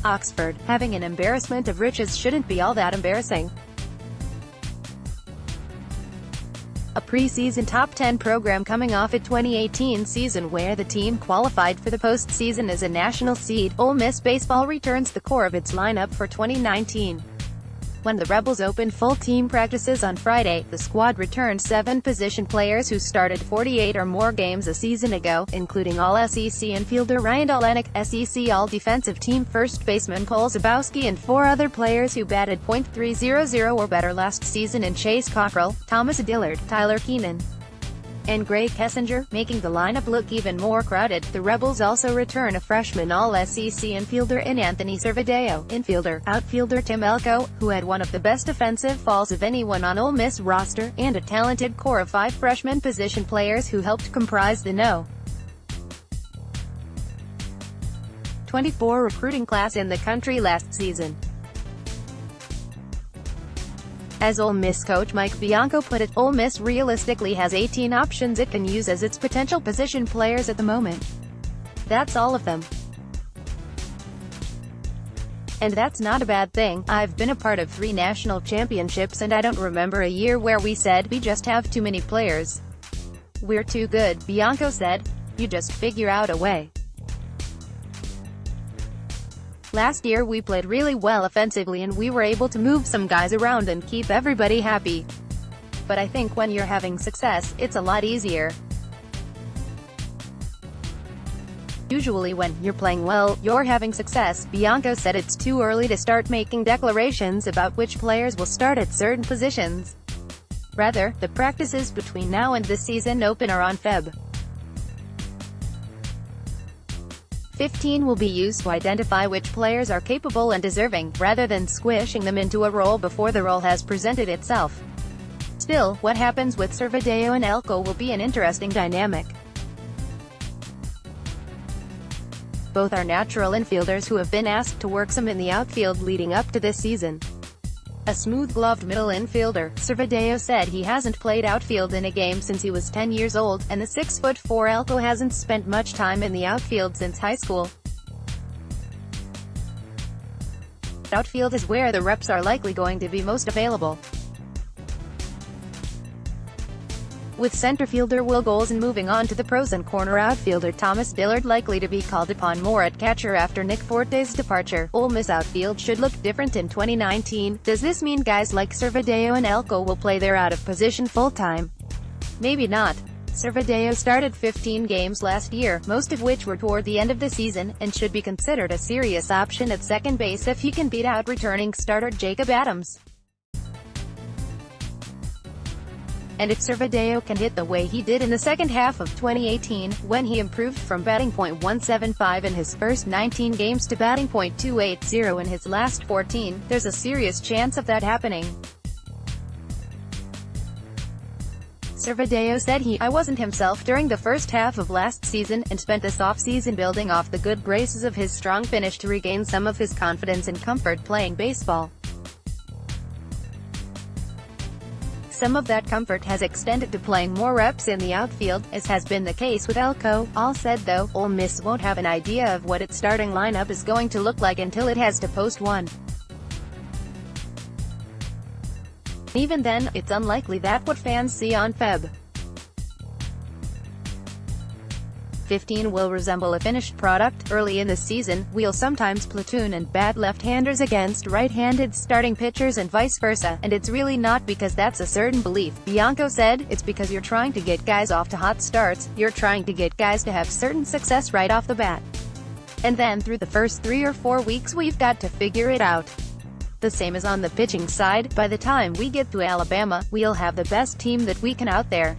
Oxford, having an embarrassment of riches shouldn't be all that embarrassing. A preseason top 10 program coming off a 2018 season where the team qualified for the postseason as a national seed, Ole Miss baseball returns the core of its lineup for 2019. When the Rebels opened full team practices on Friday, the squad returned 7 position players who started 48 or more games a season ago, including All-SEC infielder Ryan Olenek, SEC All-Defensive Team first baseman Cole Zabowski and 4 other players who batted .300 or better last season in Chase Cockrell, Thomas Dillard, Tyler Keenan, and Gray Kessinger, making the lineup look even more crowded. The Rebels also return a freshman All-SEC infielder in Anthony Servideo, infielder, outfielder Tim Elko, who had one of the best defensive falls of anyone on Ole Miss roster, and a talented core of 5 freshman position players who helped comprise the No. 24 recruiting class in the country last season. As Ole Miss coach Mike Bianco put it, Ole Miss realistically has 18 options it can use as its potential position players at the moment. That's all of them. And that's not a bad thing. I've been a part of 3 national championships and I don't remember a year where we said, we just have too many players. We're too good, Bianco said. You just figure out a way. Last year we played really well offensively and we were able to move some guys around and keep everybody happy. But I think when you're having success, it's a lot easier. Usually when you're playing well, you're having success. Bianco said it's too early to start making declarations about which players will start at certain positions. Rather, the practices between now and the season opener on Feb. 15 will be used to identify which players are capable and deserving, rather than squishing them into a role before the role has presented itself. Still, what happens with Servideo and Elko will be an interesting dynamic. Both are natural infielders who have been asked to work some in the outfield leading up to this season. A smooth-gloved middle infielder, Servideo said he hasn't played outfield in a game since he was 10 years old, and the 6'4" Elko hasn't spent much time in the outfield since high school. Outfield is where the reps are likely going to be most available. With center fielder Will Golson moving on to the pros and corner outfielder Thomas Dillard likely to be called upon more at catcher after Nick Forte's departure, Ole Miss outfield should look different in 2019. Does this mean guys like Servideo and Elko will play their out-of-position full-time? Maybe not. Servideo started 15 games last year, most of which were toward the end of the season, and should be considered a serious option at second base if he can beat out returning starter Jacob Adams. And if Servideo can hit the way he did in the second half of 2018, when he improved from batting .175 in his first 19 games to batting .280 in his last 14, there's a serious chance of that happening. Servideo said I wasn't himself during the first half of last season, and spent this offseason building off the good graces of his strong finish to regain some of his confidence and comfort playing baseball. Some of that comfort has extended to playing more reps in the outfield, as has been the case with Elko. All said though, Ole Miss won't have an idea of what its starting lineup is going to look like until it has to post one. Even then, it's unlikely that what fans see on Feb. 15 will resemble a finished product. Early in the season, we'll sometimes platoon and bat left-handers against right-handed starting pitchers and vice versa, and it's really not because that's a certain belief, Bianco said, it's because you're trying to get guys off to hot starts, you're trying to get guys to have certain success right off the bat. And then through the first 3 or 4 weeks we've got to figure it out. The same is on the pitching side. By the time we get to Alabama, we'll have the best team that we can out there.